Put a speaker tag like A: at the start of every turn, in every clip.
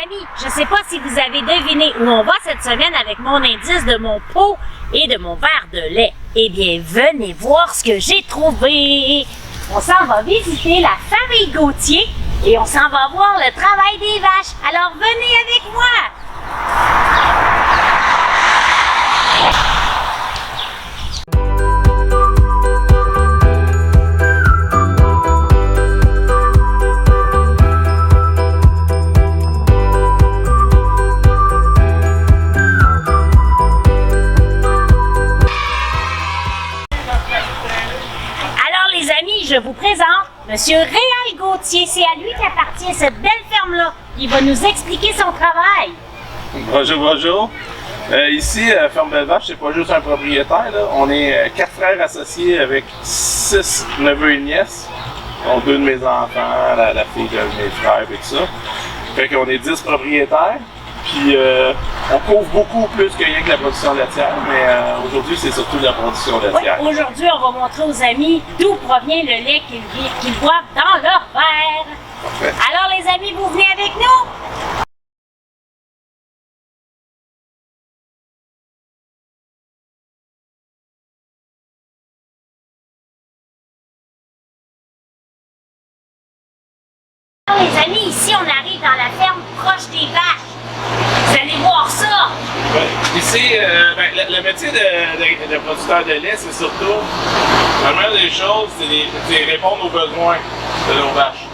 A: amis, je sais pas si vous avez deviné où on va cette semaine avec mon indice de mon pot et de mon verre de lait. Eh bien, venez voir ce que j'ai trouvé. On s'en va visiter la famille Gauthier et on s'en va voir le travail des vaches. Alors, venez avec moi. Je vous présente Monsieur Réal Gauthier. C'est à lui qu'appartient cette belle ferme-là. Il va nous expliquer son travail.
B: Bonjour, bonjour. Ici, Ferme Belle-Vache, c'est pas juste un propriétaire. Là. On est 4 frères associés avec 6 neveux et nièces. Donc 2 de mes enfants, la fille de mes frères et tout ça. Fait qu'on est 10 propriétaires. Puis on couvre beaucoup plus que rien que la production laitière, mais aujourd'hui c'est surtout la production laitière.
A: Oui, aujourd'hui on va montrer aux amis d'où provient le lait qu'ils boivent dans leur verre.
B: Parfait.
A: Alors les amis, vous venez avec nous? Alors les amis, ici on arrive dans la ferme proche des vaches. Vous allez voir ça!
B: Ouais. Ici, le métier de producteur de lait, c'est surtout, la meilleure des choses, c'est répondre aux besoins de nos vaches.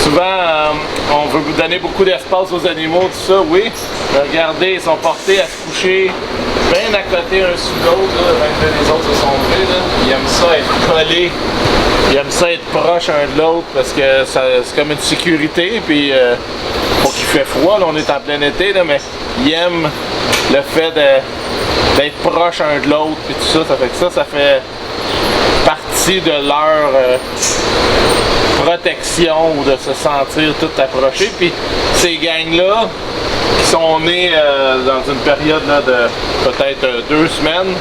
B: Souvent, on veut vous donner beaucoup d'espace aux animaux, tout ça, oui. Mais regardez, ils sont portés à se coucher bien à côté un sous l'autre, même les autres se sont levés, là. Ils aiment ça être collés. Ils aiment ça être proche un de l'autre parce que c'est comme une sécurité, puis faut qu'il fait froid, là, on est en plein été, là, mais ils aiment le fait d'être proche un de l'autre, puis tout ça, ça fait que ça fait partie de leur protection ou de se sentir tout approché. Puis ces gangs-là, qui sont nés dans une période là, de peut-être 2 semaines,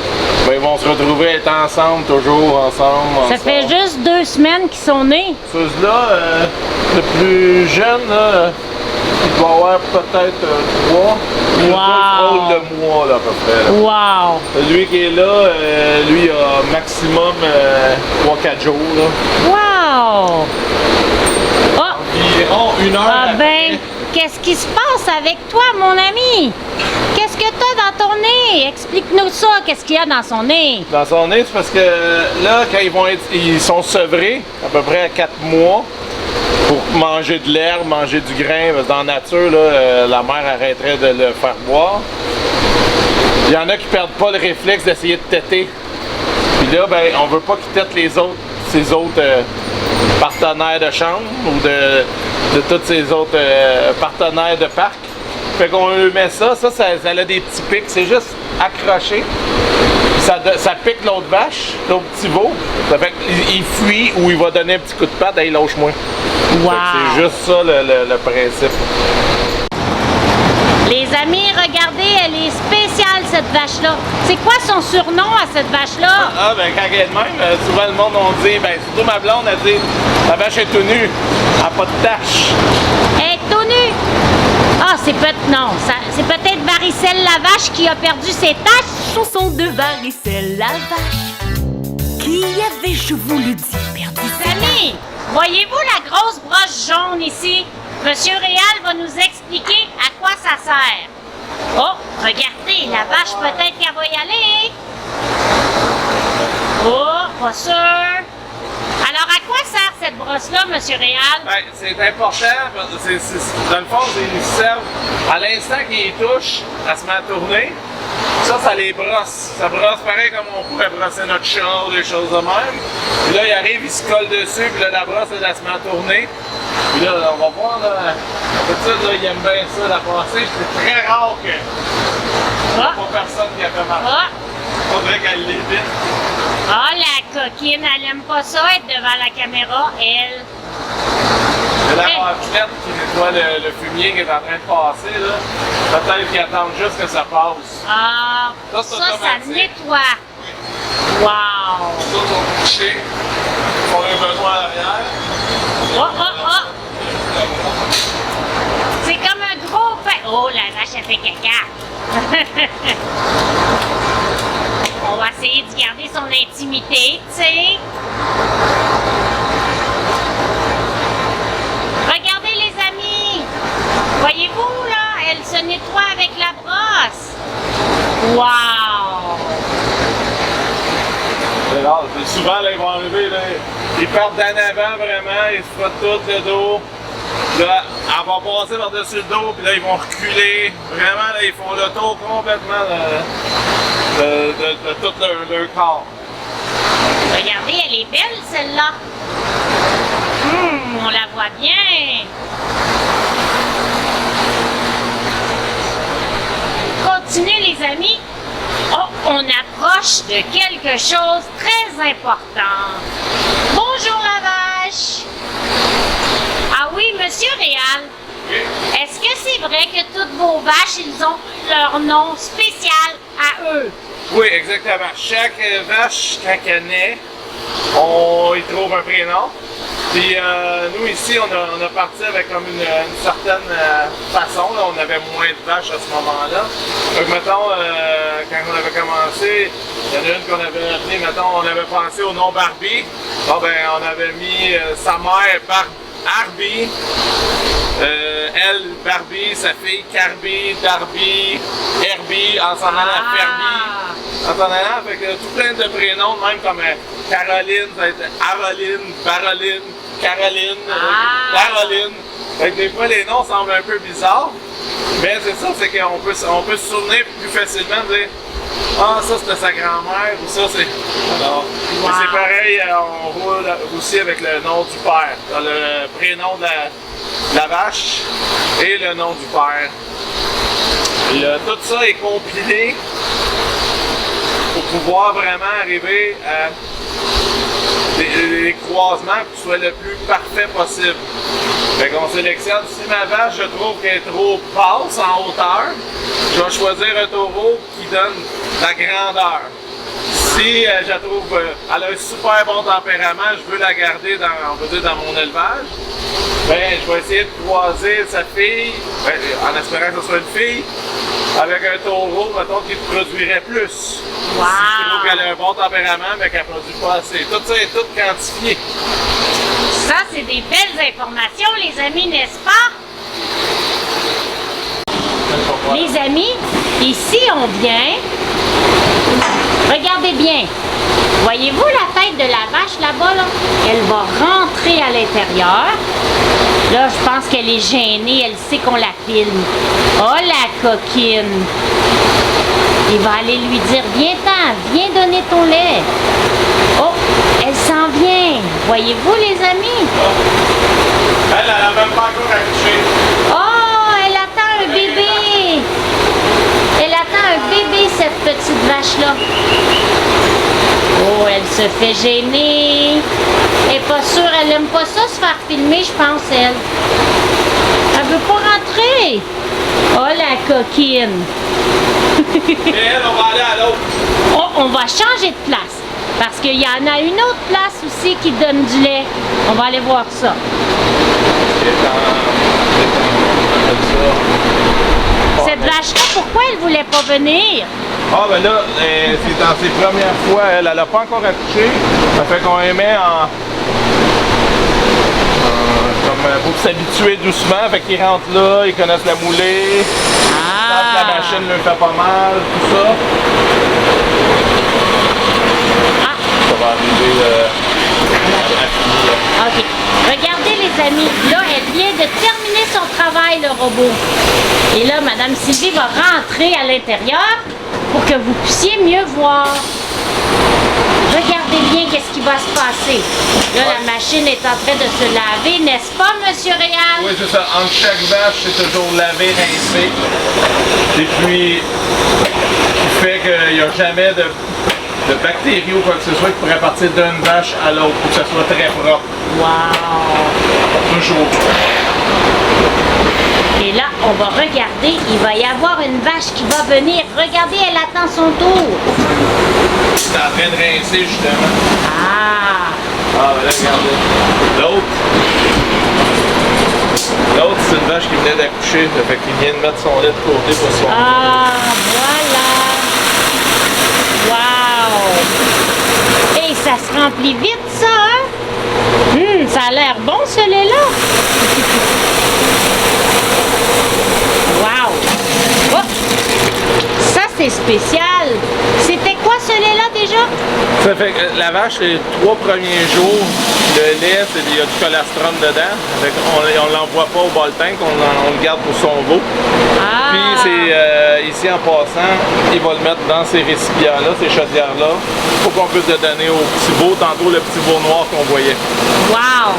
B: ben, ils vont se retrouver être ensemble, toujours ensemble.
A: Ça fait juste 2 semaines qu'ils sont nés.
B: Ceux-là, le plus jeune, là, il doit avoir peut-être 3. Il a 2 mois là, à peu près. Là.
A: Wow!
B: Lui qui est là, lui a maximum 3-4 jours. Là.
A: Wow! Oh!
B: Environ 1 heure.
A: Ah
B: après.
A: ben, qu'est-ce qui se passe avec toi, mon ami? Qu'est-ce que t'as dans ton nez? Explique-nous ça, qu'est-ce qu'il y a dans son nez?
B: Dans son nez, c'est parce que là, quand ils sont sevrés, à peu près à 4 mois, pour manger de l'herbe, manger du grain, parce que dans la nature, là, la mère arrêterait de le faire boire. Il y en a qui perdent pas le réflexe d'essayer de téter. Puis là, ben, on veut pas qu'ils têtent ses autres partenaires de chambre ou de tous ces autres partenaires de parc. Fait qu'on lui met ça a des petits pics, c'est juste accroché. Ça pique l'autre vache, l'autre petit veau. Ça fait qu'il fuit ou il va donner un petit coup de patte et il lâche moins.
A: Wow.
B: C'est juste ça le principe.
A: Les amis, regardez, elle est spéciale cette vache-là. C'est quoi son surnom à cette vache-là?
B: Ah ben quand elle est de même, souvent le monde on dit, ben surtout ma blonde, elle dit la vache est tout nue, elle n'a pas de tache.
A: Elle est tout nue! Ah, c'est peut-être Varicelle la vache qui a perdu ses taches.
C: Chanson de Varicelle la vache qui avait, je vous le dis, perdu ses taches.
A: Amis, voyez-vous la grosse broche jaune ici? Monsieur Réal va nous expliquer à quoi ça sert. Oh, regardez, la vache peut-être qu'elle va y aller. Oh, pas sûr. Alors, à quoi sert cette brosse-là, Monsieur Réal?
B: Ben, c'est important, parce que dans le fond, ils servent à l'instant qu'ils touchent, à se met à tourner. Ça les brosse. Ça brosse pareil comme on pourrait brosser notre chat ou des choses de même. Puis là, il arrive, il se colle dessus, puis là, la brosse, elle se met à tourner. Puis là, on va voir, là, peut-être là, il aime bien ça, la passer. C'est très rare que pas personne qui a fait mal. Faudrait qu'elle l'évite.
A: Ah, la coquine, elle aime pas ça, être devant la caméra, elle.
B: C'est la raclette qui nettoie le fumier qui est en train de passer, là. Peut-être qu'ils attendent juste que ça passe.
A: Ah,
B: Ça,
A: ça nettoie. Wow!
B: Les autres sont couchés. Ils ont un besoin à l'arrière.
A: Oh! Oh, la vache, elle fait caca. On va essayer de garder son intimité, tu sais. Regardez, les amis. Voyez-vous, là, elle se nettoie avec la brosse. Wow!
B: Souvent, là, ils vont arriver, là, ils partent d'en avant vraiment, ils se frottent tout le dos. Là, elle va passer par-dessus le dos, puis là, ils vont reculer. Vraiment, là, ils font le tour complètement de tout leur corps.
A: Regardez, elle est belle, celle-là. On la voit bien. Continuez, les amis. Oh, on approche de quelque chose de très important. Bonjour, la vache. Ah oui, Monsieur Réal.
B: Oui.
A: Est-ce que c'est vrai que toutes vos vaches, ils ont leur nom spécial à eux?
B: Oui, exactement. Chaque vache, quand elle naît, on y trouve un prénom. Puis nous ici, on a parti avec comme une certaine façon. Là. On avait moins de vaches à ce moment-là. Donc mettons, quand on avait commencé, il y en a une qu'on avait appelée, mettons, on avait pensé au nom Barbie. Bon ben, on avait mis sa mère Barbie, elle Barbie, sa fille Carby, Darby, Herbie, en s'en allant à Ferby. En s'en allant avec tout plein de prénoms, même comme Caroline, ça va être Aroline, Baroline, Caroline, Caroline. Fait que des fois les noms semblent un peu bizarres, mais c'est ça, c'est qu'on peut se souvenir plus facilement de dire ah, ça c'était sa grand-mère ou ça c'est. Alors, c'est pareil, on roule aussi avec le nom du père. Dans le prénom de la vache et le nom du père. Tout ça est compilé pour pouvoir vraiment arriver à des croisements qui soient le plus parfait possible. Fait qu'on sélectionne, si ma vache, je trouve qu'elle est trop basse en hauteur, je vais choisir un taureau qui donne la grandeur. Si je trouve elle a un super bon tempérament, je veux la garder dans, on va dire, dans mon élevage, ben, je vais essayer de croiser sa fille, en espérant que ce soit une fille, avec un taureau, mettons, qui produirait plus.
A: Wow.
B: Si je trouve qu'elle a un bon tempérament, mais qu'elle ne produit pas assez. Tout ça est tout quantifié.
A: Ça, c'est des belles informations, les amis, n'est-ce pas? Les amis, ici, on vient. Regardez bien. Voyez-vous la tête de la vache là-bas, là? Elle va rentrer à l'intérieur. Là, je pense qu'elle est gênée. Elle sait qu'on la filme. Oh, la coquine! Il va aller lui dire, viens-t'en, viens donner ton lait. Oh, elle s'en vient. Voyez-vous, les amis?
B: Elle n'a même pas encore accouché.
A: Oh, elle attend un bébé. Elle attend un bébé, cette petite vache-là. Oh, elle se fait gêner. Elle est pas sûre, elle aime pas ça se faire filmer, je pense, elle. Elle veut pas rentrer. Oh, la coquine.
B: Et elle, on va aller à l'autre.
A: Oh, on va changer de place. Parce qu'il y en a une autre place aussi qui donne du lait. On va aller voir ça. Cette vache-là, pourquoi elle voulait pas venir?
B: Ah ben là, c'est dans ses premières fois, elle n'a pas encore accouché. Ça fait qu'on les met comme pour s'habituer doucement. Fait qu'ils rentrent là, ils connaissent la moulée. La machine leur fait pas mal, tout ça. Ça va arriver à finir.
A: OK. Regardez, les amis. Là, elle vient de terminer son travail, le robot. Et là, Madame Sylvie va rentrer à l'intérieur pour que vous puissiez mieux voir. Regardez bien qu'est-ce qui va se passer. Là, la machine est en train de se laver, n'est-ce pas, Monsieur Réal?
B: Oui, c'est ça. Entre chaque vache, c'est toujours lavé, rincé. Et puis, qui fait qu'il n'y a jamais de bactéries ou quoi que ce soit qui pourrait partir d'une vache à l'autre pour que ça soit très propre.
A: Wow!
B: Toujours.
A: Et là, on va regarder. Il va y avoir une vache qui va venir. Regardez, elle attend son tour.
B: C'est en train de rincer, justement.
A: Ah!
B: Ah, ben là, regardez. L'autre, C'est une vache qui venait d'accoucher, ça fait qu'il vient de mettre son lait de côté pour son.
A: Ah, voilà! Wow! Et ça se remplit vite, ça, hein? Ça a l'air bon, ce lait-là! Wow! Oh! Ça, c'est spécial! C'était quoi, ce lait-là, déjà?
B: Ça fait que la vache, les 3 premiers jours, le lait, il y a du colostrum dedans. On ne l'envoie pas au bol tank, on le garde pour son veau.
A: Ah!
B: Puis c'est ici en passant, il va le mettre dans ces récipients-là, ces chaudières-là, pour qu'on puisse le donner au petit veau, tantôt le petit veau noir qu'on voyait.
A: Wow!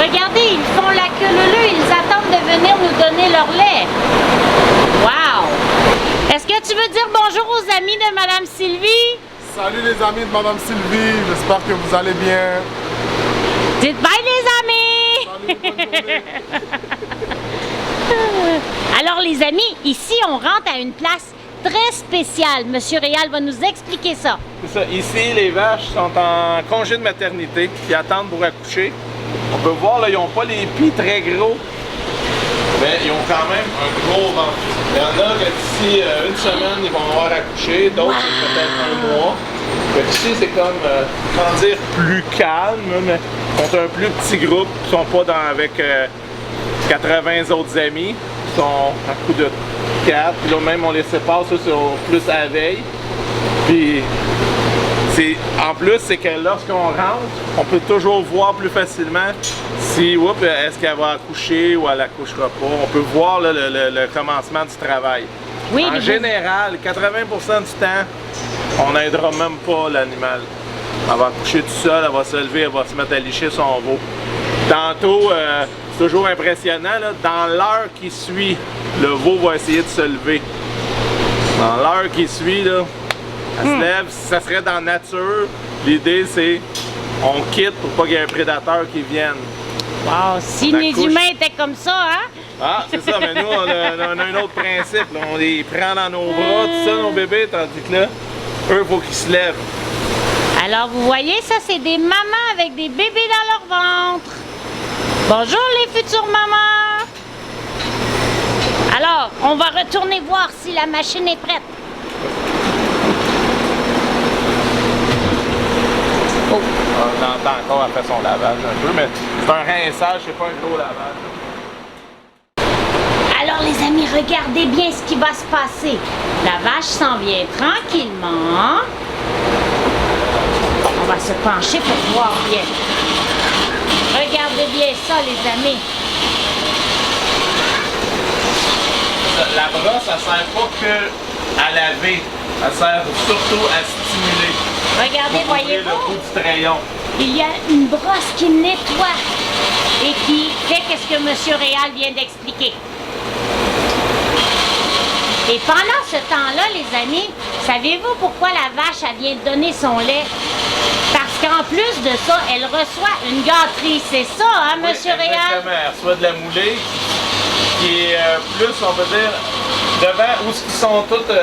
A: Regardez, ils font la queue leu, ils attendent de venir nous donner leur lait. Wow! Est-ce que tu veux dire bonjour aux amis de Madame Sylvie?
D: Salut les amis de Madame Sylvie, j'espère que vous allez bien.
A: Dites bye les amis!
D: Salut, bonne journée.
A: Alors les amis, ici on rentre à une place très spéciale. Monsieur Réal va nous expliquer ça.
B: C'est ça. Ici, les vaches sont en congé de maternité, ils attendent pour accoucher. On peut voir, là, ils n'ont pas les pieds très gros, mais ils ont quand même un gros ventre. Il y en a que d'ici une semaine, ils vont avoir accouché, d'autres c'est peut-être 1 mois. Fait ici, c'est comme, comment dire, plus calme, mais ils sont un plus petit groupe, ils sont pas avec 80 autres amis, ils sont à coup de 4, puis là même on les sépare, ça c'est plus à la veille. Puis en plus, c'est que lorsqu'on rentre, on peut toujours voir plus facilement si, est-ce qu'elle va accoucher ou elle n'accouchera pas. On peut voir là, le commencement du travail.
A: Oui,
B: en général, 80% du temps, on n'aidera même pas l'animal. Elle va accoucher tout seul, elle va se lever, elle va se mettre à licher son veau. Tantôt, c'est toujours impressionnant, là, dans l'heure qui suit, le veau va essayer de se lever. Dans l'heure qui suit, là, elle se lève, si ça serait dans la nature, l'idée c'est on quitte pour pas qu'il y ait un prédateur qui vienne.
A: Wow, si
B: On
A: les
B: accouche.
A: humains étaient comme ça, hein?
B: Ah, c'est ça, mais nous on a un autre principe. Là. On les prend dans nos bras, tout ça, nos bébés, tandis que là, eux, il faut qu'ils se lèvent.
A: Alors vous voyez, ça c'est des mamans avec des bébés dans leur ventre. Bonjour les futures mamans! Alors, on va retourner voir si la machine est prête. Oh.
B: On entend encore après son lavage un peu, mais c'est un rinçage, c'est pas un gros lavage.
A: Alors les amis, regardez bien ce qui va se passer. La vache s'en vient tranquillement. On va se pencher pour voir bien. Regardez bien ça les amis.
B: La brosse, ça sert pas que à laver, elle sert surtout à stimuler.
A: Regardez,
B: Pour ouvrir le
A: voyez-vous?
B: bout du crayon.
A: Il y a une brosse qui nettoie et qui fait ce que M. Réal vient d'expliquer. Et pendant ce temps-là, les amis, savez-vous pourquoi la vache elle vient de donner son lait? Parce qu'en plus de ça, elle reçoit une gâterie. C'est ça, hein, M.
B: Oui,
A: Réal?
B: exactement. Elle reçoit de la moulée qui est plus, on peut dire, devant où ils sont tous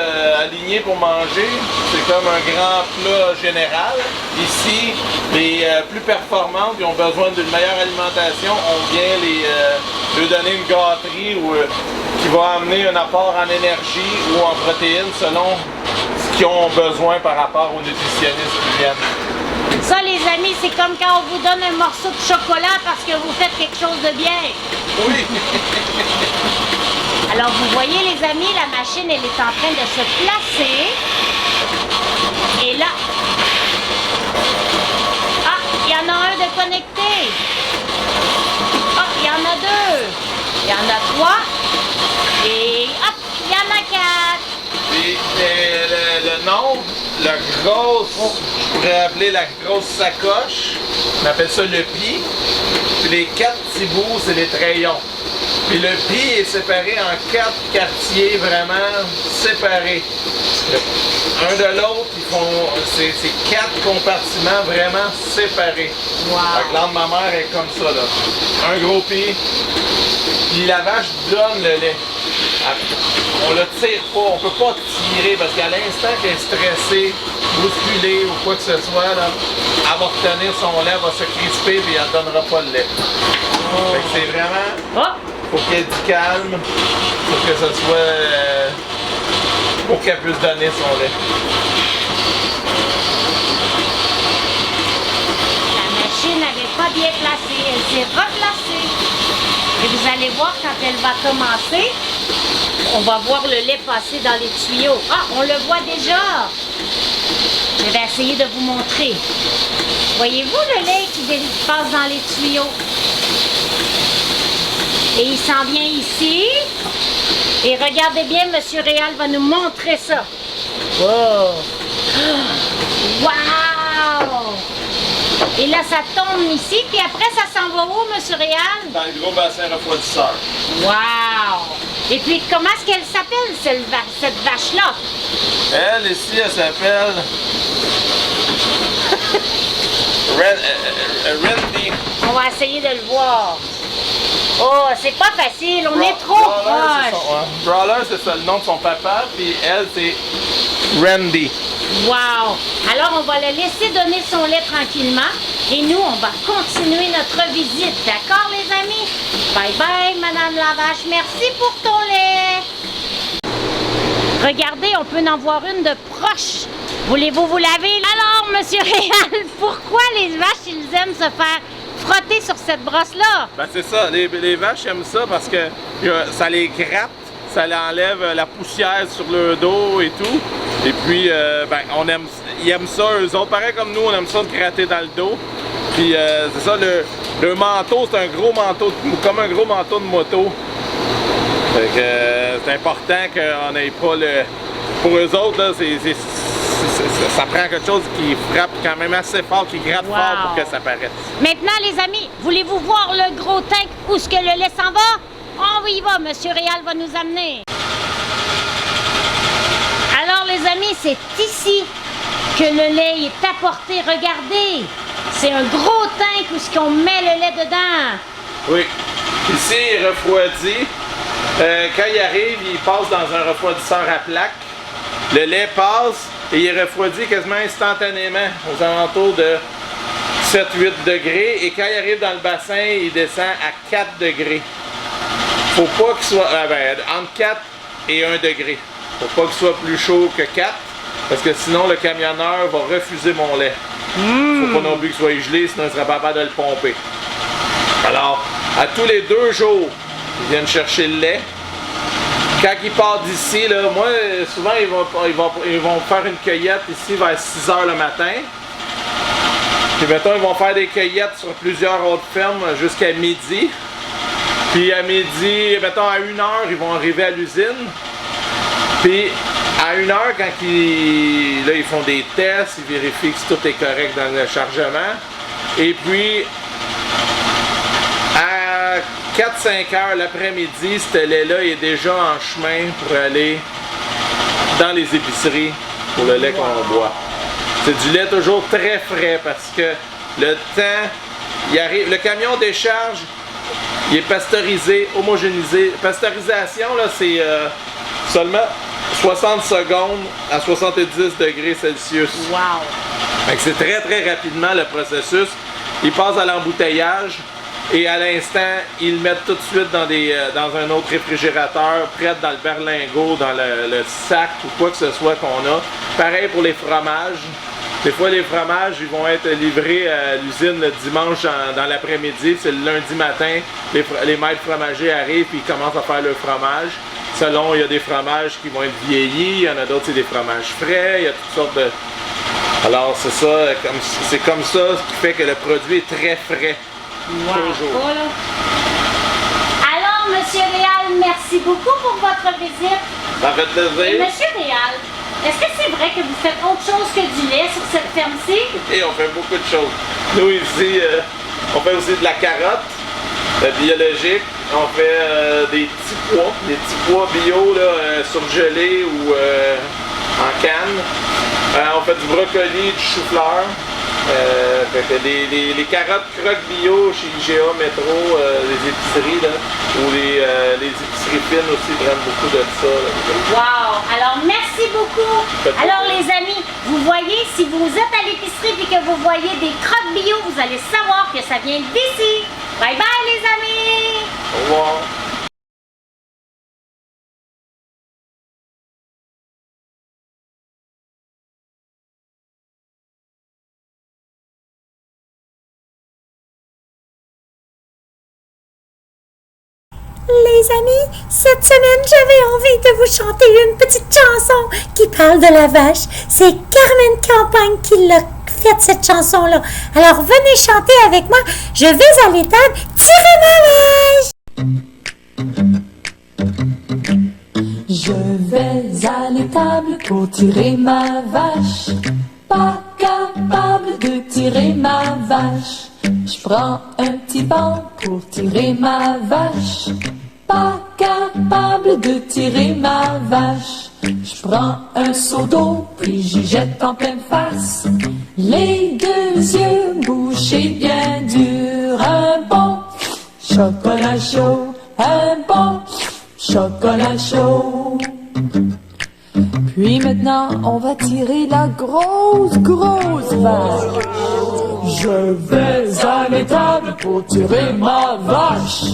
B: alignés pour manger. C'est comme un grand plat général. Ici, les plus performantes qui ont besoin d'une meilleure alimentation, on vient leur donner une gâterie qui va amener un apport en énergie ou en protéines selon ce qu'ils ont besoin par rapport aux nutritionnistes qui viennent.
A: Ça, les amis, c'est comme quand on vous donne un morceau de chocolat parce que vous faites quelque chose de bien.
B: Oui!
A: Alors, vous voyez, les amis, la machine, elle est en train de se placer. Et là... Ah, il y en a un de connecté. Ah, il y en a 2. Il y en a 3. Et hop, il y en a 4.
B: Puis le nombre, la grosse, je pourrais appeler la grosse sacoche, on appelle ça le pli. Puis les 4 petits bouts, c'est les trayons. Puis le pli est séparé en 4 quartiers vraiment séparés. Un de l'autre, ils font c'est 4 compartiments vraiment séparés.
A: Wow.
B: Fait que l'âne de ma mère est comme ça là. Un gros pli. Puis la vache donne le lait. On le tire pas, on peut pas tirer parce qu'à l'instant qu'elle est stressée, bousculée ou quoi que ce soit, là, elle va retenir son lait, elle va se crisper et elle ne donnera pas le lait. Fait que c'est vraiment...
A: Oh,
B: faut qu'il y ait du calme, pour que ce soit... pour qu'elle puisse donner son lait.
A: La machine n'avait pas bien placé, elle s'est replacée. Et vous allez voir quand elle va commencer, on va voir le lait passer dans les tuyaux. Ah, on le voit déjà! Je vais essayer de vous montrer. Voyez-vous le lait qui passe dans les tuyaux? Et il s'en vient ici. Et regardez bien, Monsieur Réal va nous montrer ça. Wow! Wow! Et là, ça tombe ici, puis après, ça s'en va où, Monsieur Réal?
B: Dans le gros bassin refroidisseur.
A: Wow! Et puis, comment est-ce qu'elle s'appelle, cette vache-là?
B: Elle, ici, elle s'appelle... Randy.
A: On va essayer de le voir. Oh, c'est pas facile, on est trop proche.
B: Brawler, c'est ça, le nom de son papa, puis elle, c'est Randy.
A: Wow! Alors, on va le laisser donner son lait tranquillement et nous, on va continuer notre visite. D'accord, les amis? Bye bye, Madame la vache. Merci pour ton lait. Regardez, on peut en voir une de proche. Voulez-vous vous laver? Alors, Monsieur Réal, pourquoi les vaches, ils aiment se faire frotter sur cette brosse-là?
B: Ben c'est ça, les vaches aiment ça parce que ça les gratte, ça enlève la poussière sur le dos et tout. Et puis, ben, ils aiment ça, eux autres. Pareil comme nous, on aime ça de gratter dans le dos. Puis, c'est ça, le manteau, c'est un gros manteau, comme un gros manteau de moto. Fait que c'est important qu'on n'ait pas le... Pour eux autres, là, ça prend quelque chose qui frappe quand même assez fort, qui gratte fort pour que ça paraisse.
A: Maintenant, les amis, voulez-vous voir le gros tank où est-ce que le lait s'en va? On y va, Monsieur Réal va nous amener. Alors, les amis, c'est ici que le lait est apporté. Regardez, c'est un gros tank où est-ce qu'on met le lait dedans.
B: Oui. Ici, il refroidit. Quand il arrive, il passe dans un refroidisseur à plaque. Le lait passe et il refroidit quasiment instantanément, aux alentours de 7-8 degrés. Et quand il arrive dans le bassin, il descend à 4 degrés. Faut pas qu'il soit entre 4 et 1 degré. Faut pas qu'il soit plus chaud que 4, parce que sinon le camionneur va refuser mon lait. Faut pas non plus qu'il soit gelé, sinon il sera pas capable de le pomper. Alors, à tous les 2 jours, ils viennent chercher le lait. Quand ils partent d'ici, là, moi, souvent ils vont faire une cueillette ici vers 6 h le matin. Puis mettons, ils vont faire des cueillettes sur plusieurs autres fermes jusqu'à midi. Puis à midi, mettons à 1 h, ils vont arriver à l'usine. Puis à 1 h, quand ils font des tests, ils vérifient que tout est correct dans le chargement. Et puis à 4-5 heures l'après-midi, ce lait-là est déjà en chemin pour aller dans les épiceries pour le lait qu'on boit. C'est du lait toujours très frais parce que le temps, il arrive, le camion décharge, il est pasteurisé, homogénéisé. Pasteurisation, là, c'est seulement 60 secondes à 70 degrés Celsius.
A: Wow!
B: Fait que c'est très très rapidement le processus. Ils passent à l'embouteillage et à l'instant, ils le mettent tout de suite dans un autre réfrigérateur, prêt dans le berlingot, dans le sac ou quoi que ce soit qu'on a. Pareil pour les fromages. Des fois, les fromages, ils vont être livrés à l'usine le dimanche dans l'après-midi. C'est le lundi matin, les maîtres fromagers arrivent et ils commencent à faire le fromage. Selon, il y a des fromages qui vont être vieillis, il y en a d'autres, c'est des fromages frais, il y a toutes sortes de... Alors, c'est ça, c'est comme ça, ce qui fait que le produit est très frais.
A: Wow.
B: Toujours.
A: Voilà. Alors, Monsieur Réal, merci beaucoup pour votre visite.
B: Ça fait plaisir.
A: Monsieur Réal, est-ce que c'est vrai que vous faites autre chose que du lait sur cette ferme-ci?
B: Et on fait beaucoup de choses. Nous, ici, on fait aussi de la carotte, biologique. On fait des petits pois bio là, surgelés ou en canne. On fait du brocoli, du chou-fleur. Fait que les carottes croque bio chez IGA Métro, les épiceries là, ou les épiceries fines aussi prennent beaucoup de ça. Là.
A: Wow! Alors, merci beaucoup! Alors, les amis, vous voyez, si vous êtes à l'épicerie et que vous voyez des crottes bio, vous allez savoir que ça vient d'ici. Bye bye, les amis!
B: Au revoir!
E: Les amis, cette semaine, j'avais envie de vous chanter une petite chanson qui parle de la vache. C'est Carmen Campagne qui l'a faite, cette chanson-là. Alors, venez chanter avec moi. Je vais à l'étable tirer ma vache.
C: Je vais à l'étable pour tirer ma vache. Pas capable de tirer ma vache. Je prends un petit banc pour tirer ma vache. Pas capable de tirer ma vache. Je prends un seau d'eau, puis j'y jette en pleine face. Les deux yeux bouchés bien durs. Un bon chocolat chaud, un bon chocolat chaud. Puis maintenant, on va tirer la grosse vache. Je vais à l'étable pour tirer ma vache.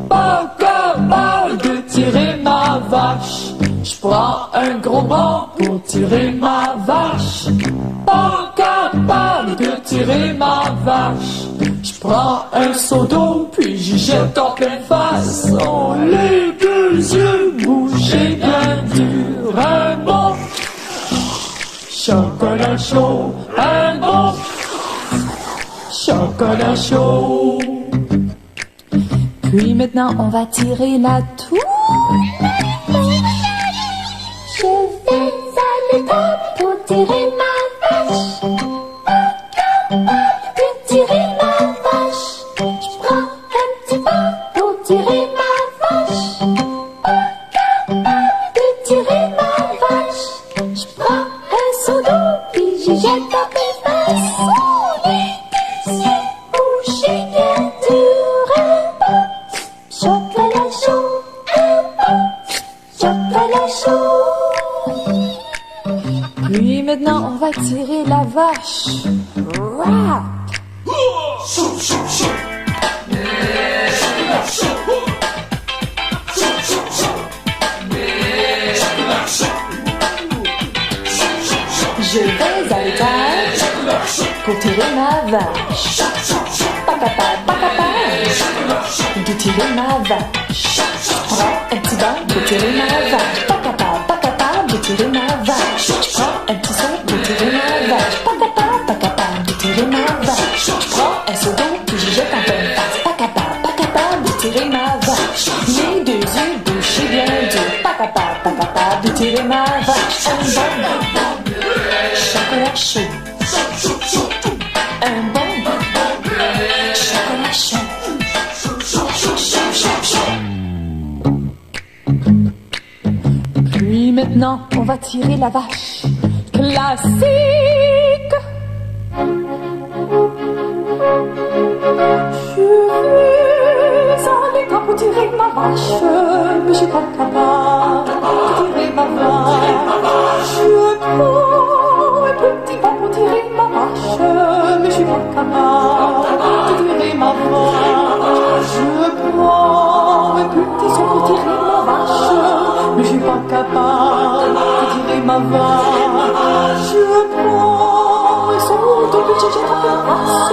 C: Pas capable de tirer ma vache. Je prends un gros banc pour tirer ma vache. Pas capable de tirer ma vache. Je prends un seau d'eau, puis j'y jette en pleine face. Oh, les deux yeux bouchés bien durs. Un bon chocolat chaud. Un bon chocolat chaud. Puis maintenant, on va tirer la tour. Je vais à l'étable pour tirer ma vache. De tirer ma vache. Je prends un petit banc pour tirer ma vache. De tirer ma vache. Je prends un seau d'eau, puis j'y jette en pleine face. Oh, les deux yeux bouchés bien durs. Un bon chocolat chaud. Un bon chocolat chaud. Puis maintenant, on va tirer la vache. Rap! Je vais à l'étable pour tirer ma vache. Pas capable de tirer ma vache. Je prends un petit banc pour tirer ma vache. Pas capable de tirer ma vache. Je prends un petit seau pour tirer ma vache. Pas capable de tirer ma vache. Je prends un seau d'eau puis j'y jette en pleine face. Pas capable de tirer ma vache. Les deux yeux bouchés bien durs. Pas capable de tirer ma vache. Un bon chocolat chaud. Un bon chocolat chaud. Puis maintenant, on va tirer la vache. Classique. Je vais à l'étable pour tirer ma vache, mais je suis pas capable de tirer ma vache. Je prends un petit banc pour tirer ma vache, mais je suis pas capable de tirer ma vache. Je prends un petit seau pour tirer ma vache, mais je suis pas capable de tirer ma vache. Je prends un seau d'eau puis je jette en pleine face,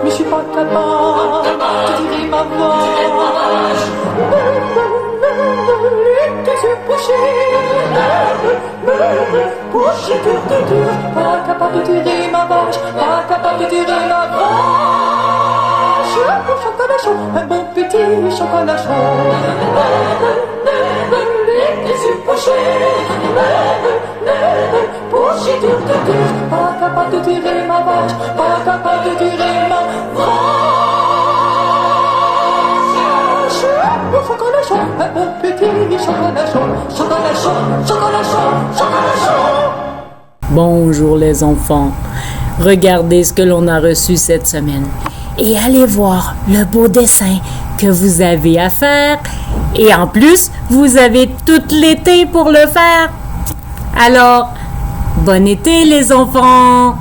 C: mais je suis pas capable de tirer ma vache. Les yeux bouchés dur. Pas capable de tirer ma vache. Pas capable de tirer ma vache. Un bon chocolat chaud. Un bon petit chocolat chaud. Les yeux bouchés dur. Pas capable de tirer ma vache. Pas capable de tirer ma vache. Chocolat chaud, un bon petit chocolat chaud, chocolat chaud, chocolat chaud, chocolat chaud.
F: Bonjour les enfants, regardez ce que l'on a reçu cette semaine et allez voir le beau dessin que vous avez à faire et en plus, vous avez tout l'été pour le faire. Alors, bon été les enfants!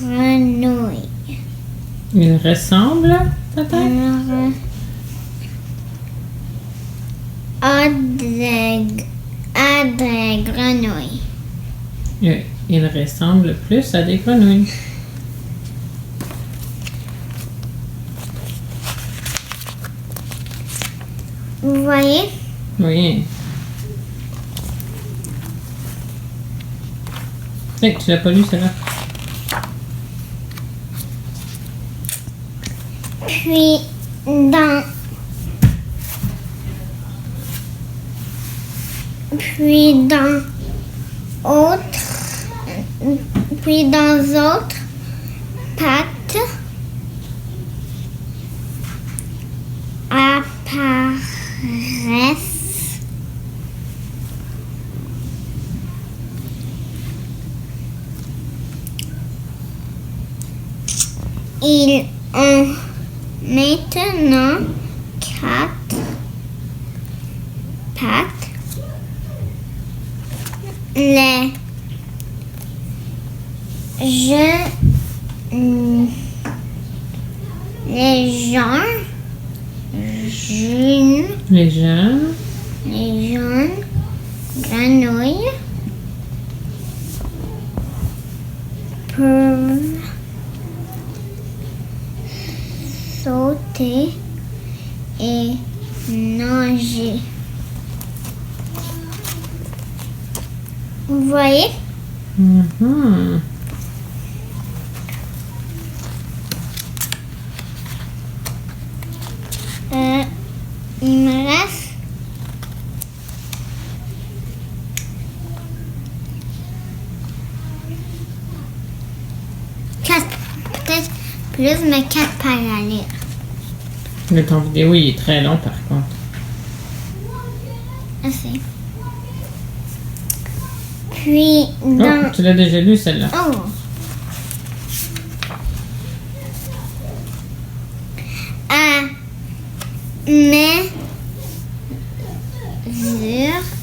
G: Grenouille.
F: Il ressemble, peut-être?
G: Alors, à des grenouilles.
F: Il ressemble plus à des grenouilles.
G: Vous voyez?
F: Oui. Hey, tu l'as pas lu, celle-là?
G: Puis dans autres pattes apparaissent ils ont maintenant 4 pattes. Les jeunes grenouilles peuvent sauter et nager. Vous voyez?
F: Mhm.
G: Il me reste 4, peut-être plus, mais 4 pages à lire.
F: Le temps vidéo, il est très long, par contre.
G: Assez. Puis,
F: Oh,
G: dans...
F: tu l'as déjà lu, celle-là.
G: Oh!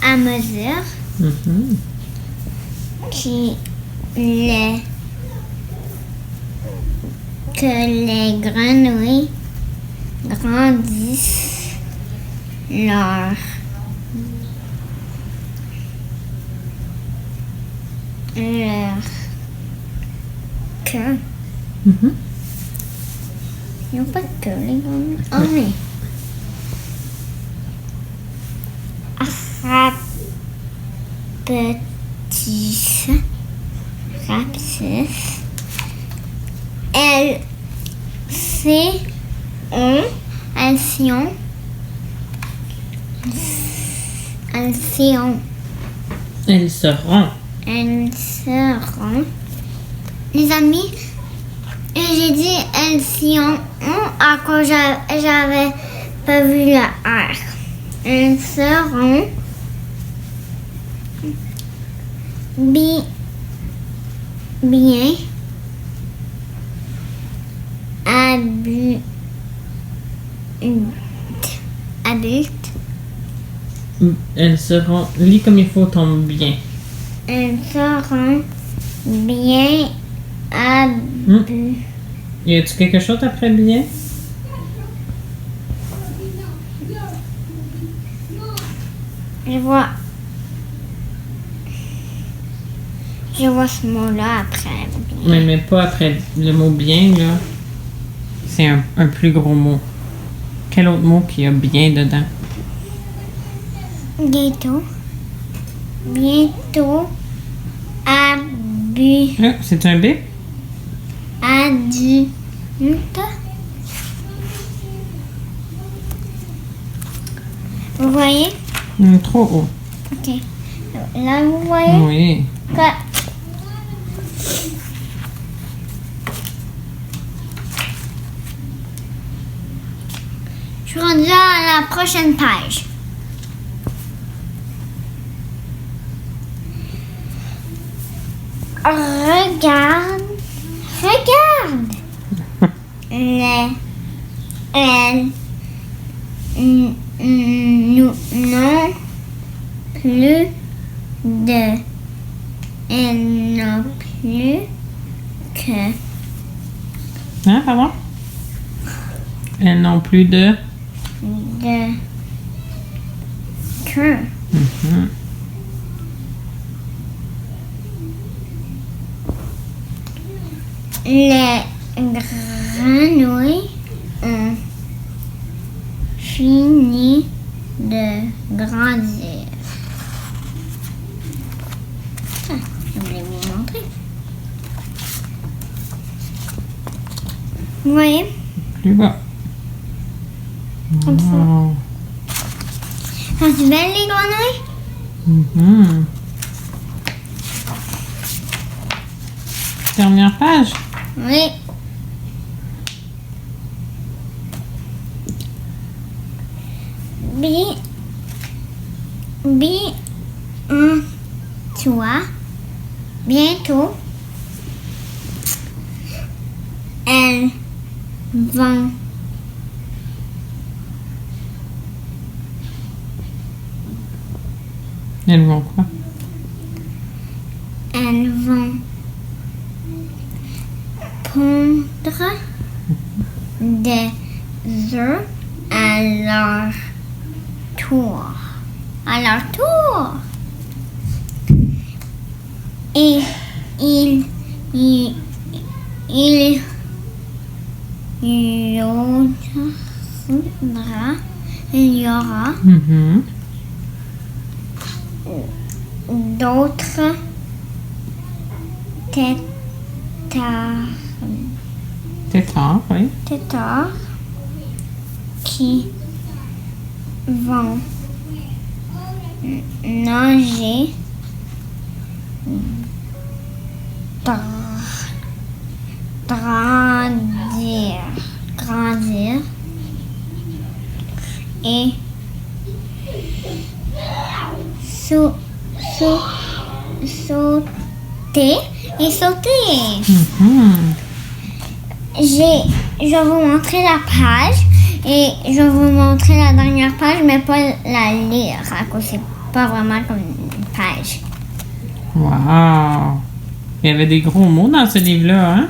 G: À mesure
F: Mhm.
G: que les grenouilles grandissent, leur queue.
F: Mhm.
G: Ils n'ont pas de queue, les grenouilles. Oh oui. Rapetissent. Elles seront. Les amis, j'ai dit elles seront à cause j'avais pas vu le R. Elles seront bien adultes.
F: Elles seront... Lis comme il faut ton bien.
G: Elles seront bien
F: Y a-tu quelque chose après bien?
G: Je vois ce mot-là après.
F: Mais pas après le mot bien, là. C'est un plus gros mot. Quel autre mot qui a bien dedans?
G: Bientôt.
F: Ah, c'est un B?
G: Adulte. Vous voyez?
F: Trop haut.
G: Ok. Là, vous voyez?
F: Oui.
G: Que... Je suis rendue à la prochaine page. Regarde. Elles n'ont plus que.
H: Hein, pardon? Elles n'ont plus de...
G: De. Queue. Les grenouilles ont fini de grandir. Ça, je voulais vous montrer. Vous voyez?
H: Plus bas.
G: Comme ça.
H: Oh.
G: Sont-elles belles les grenouilles?
H: Mhm. Dernière page.
G: Oui. Toi, bientôt, elles vont
H: Elles vont quoi?
G: elles vont pondre des œufs à leur tour. À leur tour. Et il y aura
H: Mhm.
G: d'autres
H: Tétard, oui.
G: têtards qui vont nager grandir et sauter.
H: Mhm.
G: Je vais vous montrer la page et je vais vous montrer la dernière page, mais pas la lire à cause c'est pas vraiment comme une page.
H: Wow! Il y avait des gros mots dans ce livre-là, hein?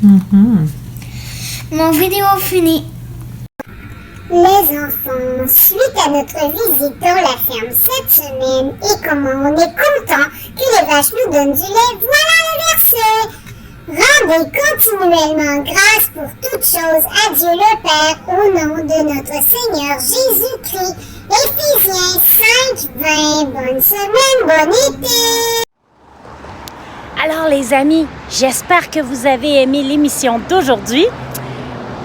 H: Mhm.
G: Mon vidéo finit.
I: Les enfants, suite à notre visite dans la ferme cette semaine et comment on est content que les vaches nous donnent du lait, voilà le verset. Rendez continuellement grâce pour toutes choses à Dieu le Père au nom de notre Seigneur Jésus-Christ. Éphésiens 5:20. Bonne semaine, bon été!
A: Alors les amis, j'espère que vous avez aimé l'émission d'aujourd'hui.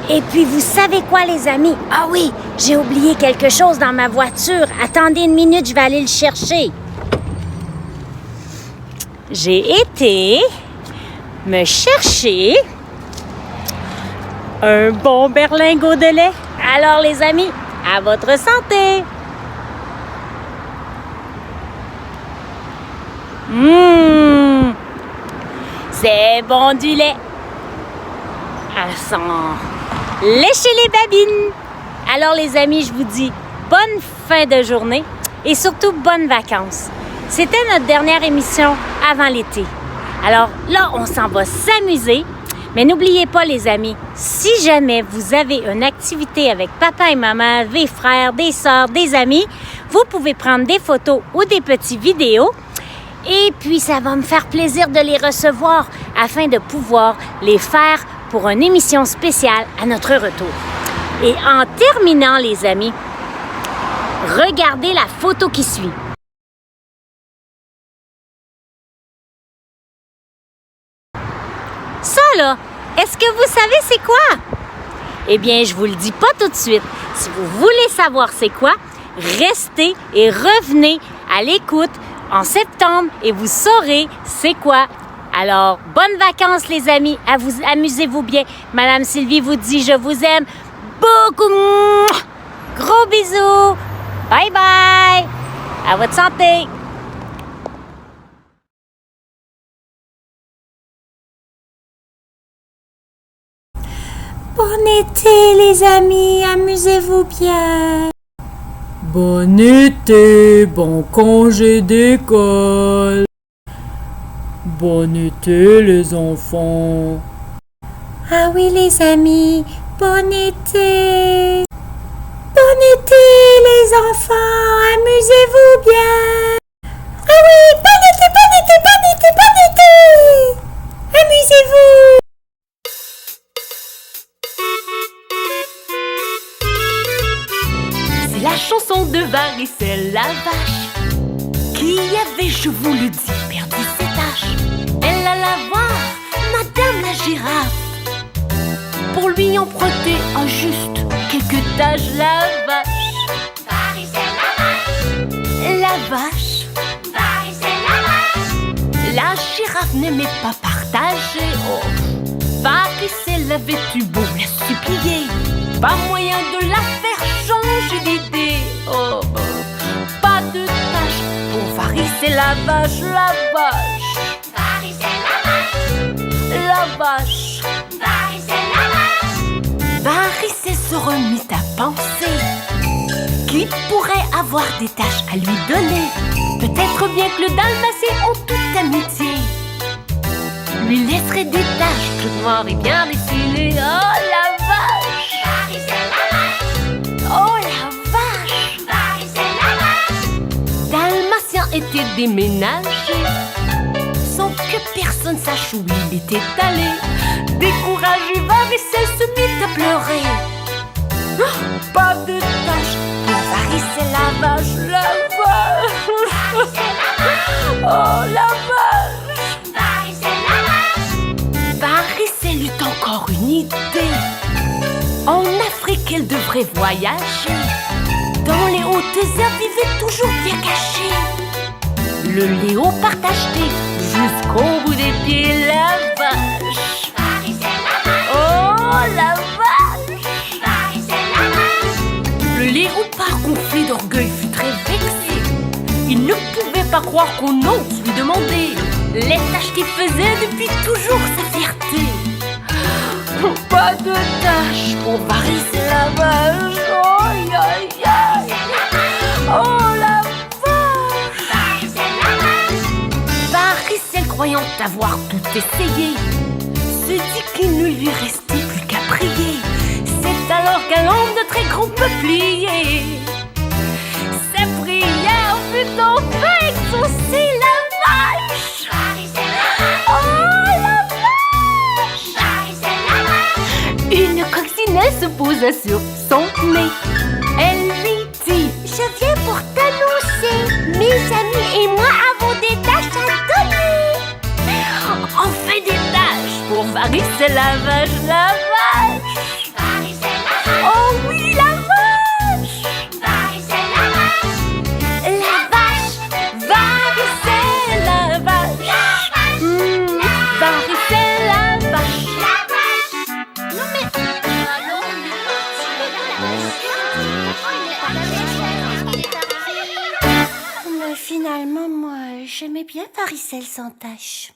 A: Et puis vous savez quoi les amis? Ah oui, j'ai oublié quelque chose dans ma voiture. Attendez une minute, je vais aller le chercher. J'ai été me chercher un bon berlingot de lait. Alors les amis, à votre santé! C'est bon du lait. Elle sent lécher les babines. Alors les amis, je vous dis bonne fin de journée et surtout bonnes vacances. C'était notre dernière émission avant l'été. Alors là, on s'en va s'amuser. Mais n'oubliez pas les amis, si jamais vous avez une activité avec papa et maman, des frères, des sœurs, des amis, vous pouvez prendre des photos ou des petites vidéos. Et puis, ça va me faire plaisir de les recevoir afin de pouvoir les faire pour une émission spéciale à notre retour. Et en terminant, les amis, regardez la photo qui suit. Ça, là, est-ce que vous savez c'est quoi? Eh bien, je vous le dis pas tout de suite. Si vous voulez savoir c'est quoi, restez et revenez à l'écoute en septembre et vous saurez c'est quoi. Alors, bonnes vacances les amis, amusez-vous bien. Madame Sylvie vous dit je vous aime beaucoup. Gros bisous. Bye bye. À votre santé.
E: Bon été, les amis, amusez-vous bien.
F: Bon été, bon congé d'école. Bon été, les enfants.
E: Ah oui, les amis, bon été. Bon été, les enfants, amusez-vous bien. Ah oui, bon été, bon été, bon été, bon été. Amusez-vous.
J: C'est la chanson de Varicelle la vache qui avait, je vous le dis, perdu ses taches. Elle alla voir Madame la girafe pour lui emprunter à juste quelques taches. La vache, Varicelle la vache, Varicelle la vache. La girafe n'aimait pas partager. Oh, Varicelle avait eu beau la supplier, pas moyen de la faire changer d'idée. Oh, pas de tâche pour Varicelle la vache, la vache, Varicelle la vache, Varicelle la vache. Varicelle se remit à penser qui pourrait avoir des tâches à lui donner. Peut-être bien que le dalmatien, en toute amitié, lui laisserait des taches toutes noires et bien dessinées. Oh la vache, Varicelle la vache. Oh la vache, Varicelle la vache. Dalmatien était déménagé sans que personne sache où il était allé. Découragé, Varicelle se mit à pleurer. Oh, pas de taches pour Varicelle la vache, la vache. Oh la vache, Varicelle la vache. Varicelle eut encore une idée. En Afrique, elle devrait voyager. Dans les hautes herbes vivait toujours bien caché le léopard acheté jusqu'au bout des pieds. La vache, Varicelle la vache. Oh la vache, Varicelle la vache. Le léopard gonflé d'orgueil fut très vexé. Il ne pouvait pas croire qu'on ose lui demander les tâches qu'il faisait depuis toujours sa fierté. Pas de tâches pour Varicelle la vache. Oh aïe aïe aïe. Oh la vache, Varicelle la vache. Varicelle, croyant avoir tout essayé, se dit qu'il ne lui restait plus qu'à prier. C'est alors qu'un homme de très gros peuplier, sa prière fut enfin exaucée. La vache, Varicelle la vache. Oh la vache, Varicelle la vache. Une coccinelle se posa sur son nez. Elle lui dit: je viens pour t'annoncer, mes amis et moi avons des tâches à donner. Enfin des tâches pour Varicelle la vache, la vache, Varicelle la vache. Oh oui, la vache, Varicelle la vache. La vache, Varicelle la vache. Varicelle la vache. Non mais...
E: Mais finalement, moi, j'aimais bien Varicelle sans tache.